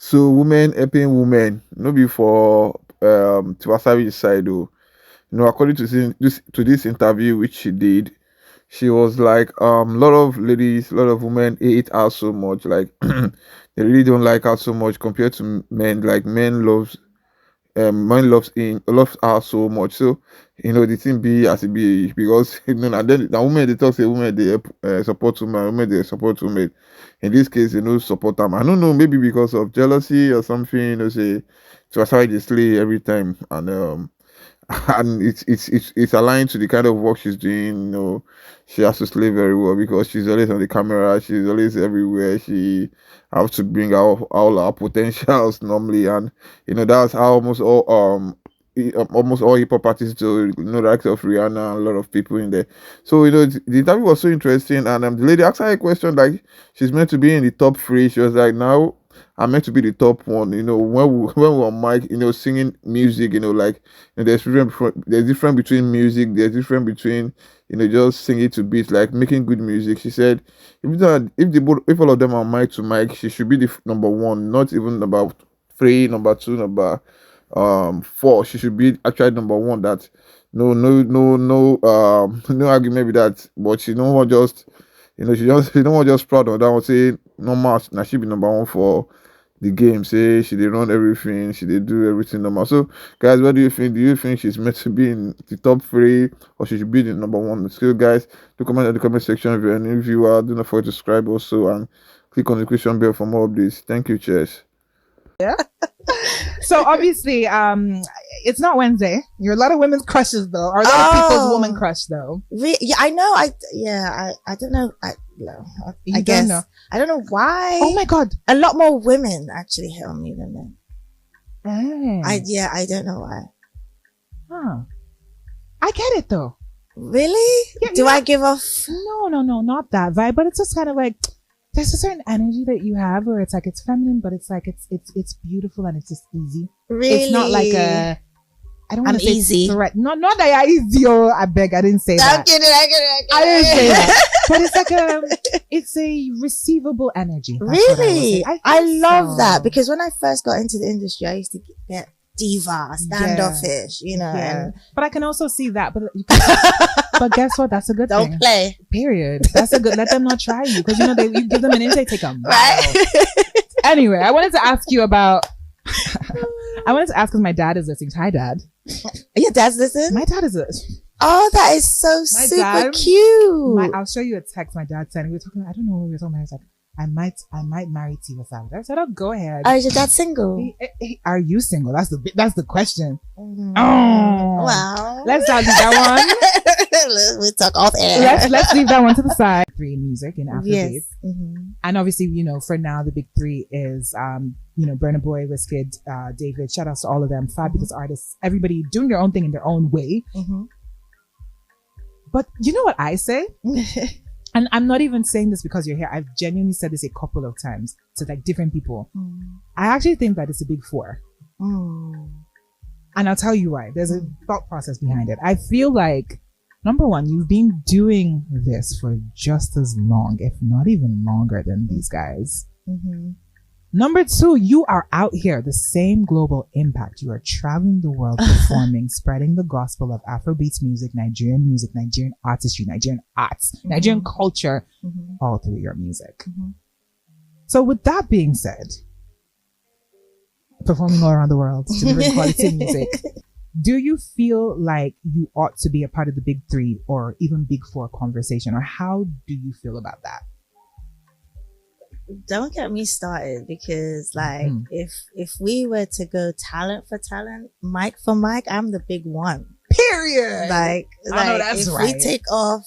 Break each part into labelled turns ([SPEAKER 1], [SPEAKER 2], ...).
[SPEAKER 1] So women helping women, no be for TIWA SAVAGE side though. According to this interview which she did, she was like, a lot of ladies, a lot of women hate her so much, like they really don't like her so much compared to men. Like men loves her so much. So the thing be as it be, because and then the women they talk say women they support women they support women. In this case, support them. I don't know, maybe because of jealousy or something. Say to aside they slay every time, and and it's aligned to the kind of work she's doing. She has to slay very well because she's always on the camera, she's always everywhere. She has to bring out all our potentials normally, and that's how almost all hip hop artists do. The likes of Rihanna and a lot of people in there. So the interview was so interesting, and the lady asked her a question like she's meant to be in the top three. She was like, now I'm meant to be the top one. When we're on mic, singing music. Like there's different between music. There's different between just singing to beats, like making good music. She said if all of them are mic to mic, she should be the number one, not even number three, number two, number four. She should be actually number one. That no no argument with that. But she don't want just she don't want just proud of that one, say normal. Now she be number one for the game. Say she did run everything, she did do everything normal. So guys, what do you think? Do you think she's meant to be in the top three, or she should be the number one? So guys, do comment in the comment section if you're a new viewer. Do not forget to subscribe also, and click on the question bell for more updates. Thank you. Cheers.
[SPEAKER 2] Yeah. So obviously, it's not Wednesday. You're a lot of women's crushes though, or a lot of people's woman crush though.
[SPEAKER 3] Yeah, I know. I don't know. I guess know. I don't know why.
[SPEAKER 2] Oh my god,
[SPEAKER 3] a lot more women actually hit on me than men. I don't know why.
[SPEAKER 2] Huh. I get it though.
[SPEAKER 3] Really? Yeah, Do I give off?
[SPEAKER 2] No, not that vibe. But it's just kind of like there's a certain energy that you have where it's like it's feminine, but it's like it's beautiful and it's just easy.
[SPEAKER 3] Really?
[SPEAKER 2] It's not like a. I don't want to say
[SPEAKER 3] easy.
[SPEAKER 2] Threat. Not that you're easy. Oh, I beg. I didn't say that.
[SPEAKER 3] I'm kidding.
[SPEAKER 2] I didn't say that. But it's like it's a receivable energy.
[SPEAKER 3] Really? I love that, because when I first got into the industry, I used to get diva, standoffish,
[SPEAKER 2] Yeah. But I can also see that. But guess what? That's a good thing.
[SPEAKER 3] Don't play.
[SPEAKER 2] Period. That's a good. Let them not try you, because you give them an intake, take them.
[SPEAKER 3] Right.
[SPEAKER 2] Anyway, I wanted to ask you about. I wanted to ask because my dad is listening. Hi, Dad.
[SPEAKER 3] Your dad's listening?
[SPEAKER 2] My dad is
[SPEAKER 3] Oh, that is so super cute.
[SPEAKER 2] I'll show you a text my dad sent. We were talking. I don't know what we were talking about. He was like, I might marry TIWA SAVAGE. I said, oh, go ahead.
[SPEAKER 3] Oh, is your dad single?
[SPEAKER 2] Are you single? That's the question.
[SPEAKER 3] Mm-hmm.
[SPEAKER 2] Oh,
[SPEAKER 3] wow.
[SPEAKER 2] Let's not do that one.
[SPEAKER 3] We'll talk off air.
[SPEAKER 2] Let's leave that one to the side. Three in music in Afrobeat.
[SPEAKER 3] Yes. Mm-hmm.
[SPEAKER 2] And obviously, for now, the big three is, Burna Boy, WIZKID, David. Shout outs to all of them. Fabulous artists. Everybody doing their own thing in their own way.
[SPEAKER 3] Mm-hmm.
[SPEAKER 2] But you know what I say? And I'm not even saying this because you're here. I've genuinely said this a couple of times to like different people. I actually think that it's a big four. And I'll tell you why. There's a thought process behind it. I feel like, number one, you've been doing this for just as long, if not even longer than these guys.
[SPEAKER 3] Mm-hmm.
[SPEAKER 2] Number two, you are out here, the same global impact. You are traveling the world, performing, spreading the gospel of Afrobeats music, Nigerian artistry, Nigerian arts, Nigerian culture, all through your music. So with that being said, performing all around the world, delivering quality music, do you feel like you ought to be a part of the big three or even big four conversation, or how do you feel about that?
[SPEAKER 3] Don't get me started, because if we were to go talent for talent, mic for mic, I'm the big one.
[SPEAKER 2] Period.
[SPEAKER 3] I know that's if right. We take off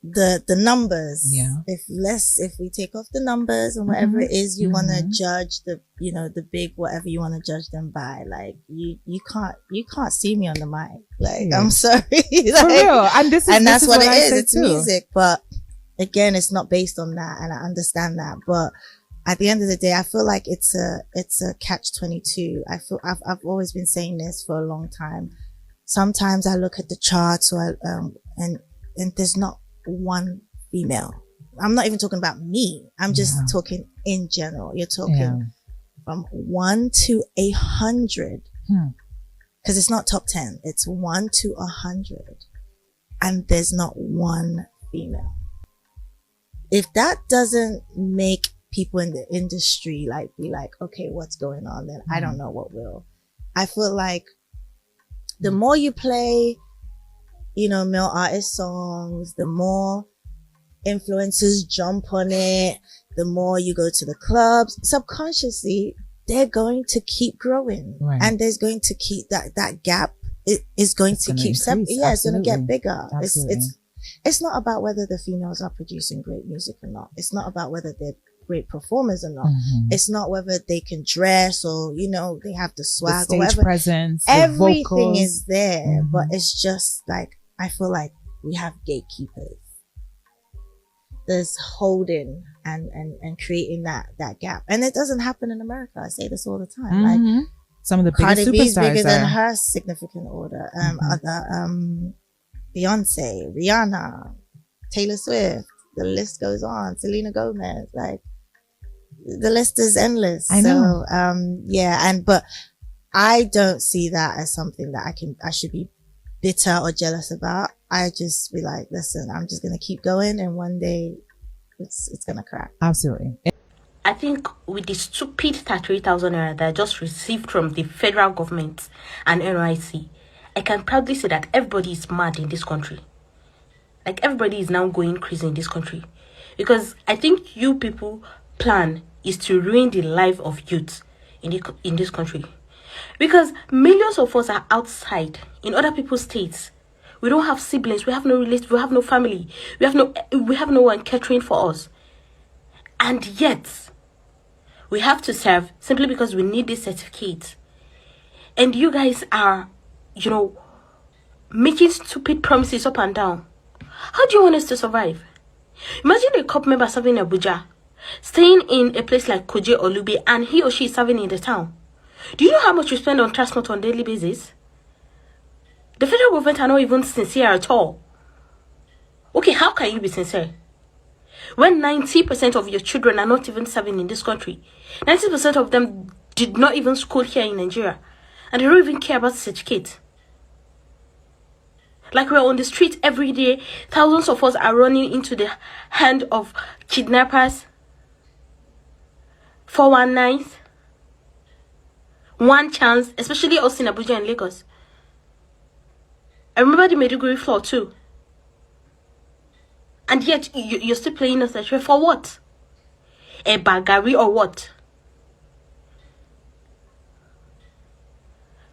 [SPEAKER 3] the numbers, if we take off the numbers and whatever it is you want to judge the big whatever you want to judge them by, you can't see me on the mic. I'm sorry.
[SPEAKER 2] For real. And
[SPEAKER 3] that's what it is. It's music, but again, it's not based on that, and I understand that. But at the end of the day, I feel like it's a catch-22. I've always been saying this for a long time. Sometimes I look at the charts, and there's not one female. I'm not even talking about me. I'm just talking in general. You're talking from 1 to 100. Because it's not top 10. It's 1 to 100. And there's not one female. If that doesn't make people in the industry be like, okay, what's going on? Then I don't know what will. I feel like the more you play, male artist songs, the more influencers jump on it, the more you go to the clubs, subconsciously, they're going to keep growing.
[SPEAKER 2] Right.
[SPEAKER 3] And there's going to keep that gap. It is going to keep it's going to get bigger. It's not about whether the females are producing great music or not. It's not about whether they're great performers or not. It's not whether they can dress or, they have the swag
[SPEAKER 2] the
[SPEAKER 3] or whatever.
[SPEAKER 2] Presence,
[SPEAKER 3] everything is there, but it's just like, I feel like we have gatekeepers. There's holding and creating that gap. And it doesn't happen in America. I say this all the time. Like,
[SPEAKER 2] some of the biggest
[SPEAKER 3] Cardi B is bigger
[SPEAKER 2] superstars
[SPEAKER 3] than her significant order. Beyonce, Rihanna, Taylor Swift, the list goes on. Selena Gomez, like, the list is endless.
[SPEAKER 2] I know.
[SPEAKER 3] So, but I don't see that as something that I should be bitter or jealous about. I just be like, listen, I'm just going to keep going, and one day it's going to crack.
[SPEAKER 2] Absolutely.
[SPEAKER 4] I think with the stupid 38,000 naira that I just received from the federal government and NYC, I can proudly say that everybody is mad in this country. Like, everybody is now going crazy in this country. Because I think you people plan is to ruin the life of youth in this country. Because millions of us are outside in other people's states. We don't have siblings, we have no relatives, we have no family, we have no one catering for us. And yet, we have to serve simply because we need this certificate. And you guys are, making stupid promises up and down. How do you want us to survive? Imagine a COP member serving in Abuja, staying in a place like Koje or Lube, and he or she is serving in the town. Do you know how much we spend on transport on a daily basis? The federal government are not even sincere at all. Okay, how can you be sincere? When 90% of your children are not even serving in this country, 90% of them did not even school here in Nigeria, and they don't even care about the certificate. Like, we're on the street every day, thousands of us are running into the hand of kidnappers, 419s, one chance, especially us in Abuja and Lagos. I remember the Maiduguri floor too. And yet, you're still playing us that for what? A bagari or what?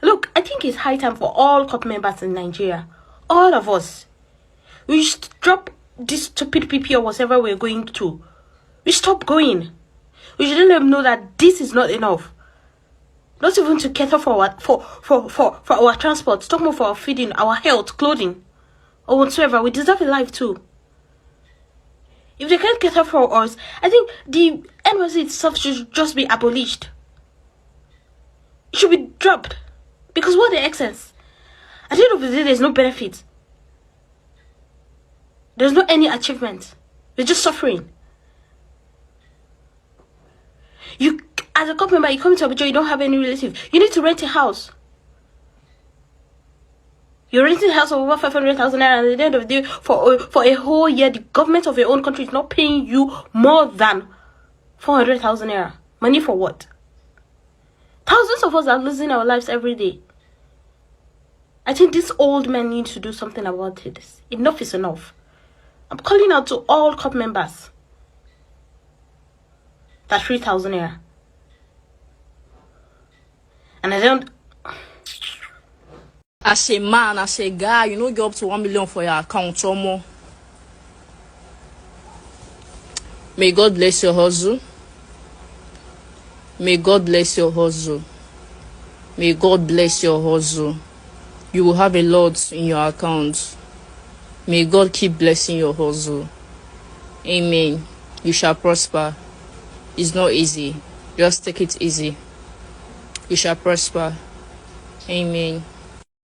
[SPEAKER 4] Look, I think it's high time for all COP members in Nigeria, all of us, we should drop this stupid PP or whatever we're going to. We stop going. We should let them know that this is not enough. Not even to cater for our transport, stop more for our feeding, our health, clothing, or whatsoever. We deserve a life too. If they can't cater for us, I think the NYC itself should just be abolished. It should be dropped. Because what the excess? At the end of the day, there's no benefit. There's no any achievement. We're just suffering. You, as a COP member, you come to Abuja, you don't have any relative. You need to rent a house. You're renting a house of over 500,000 naira, and at the end of the day, for a whole year, the government of your own country is not paying you more than 400,000 naira. Money for what? Thousands of us are losing our lives every day. I think these old men need to do something about this. Enough is enough. I'm calling out to all COP members. That's 3,000 naira. And I don't...
[SPEAKER 5] As a man, as a guy, you know, get up to 1 million for your account or more. May God bless your hustle. May God bless your hustle. May God bless your hustle. You will have a lot in your account. May God keep blessing your hustle. Amen. You shall prosper. It's not easy. Just take it easy. You shall prosper. Amen.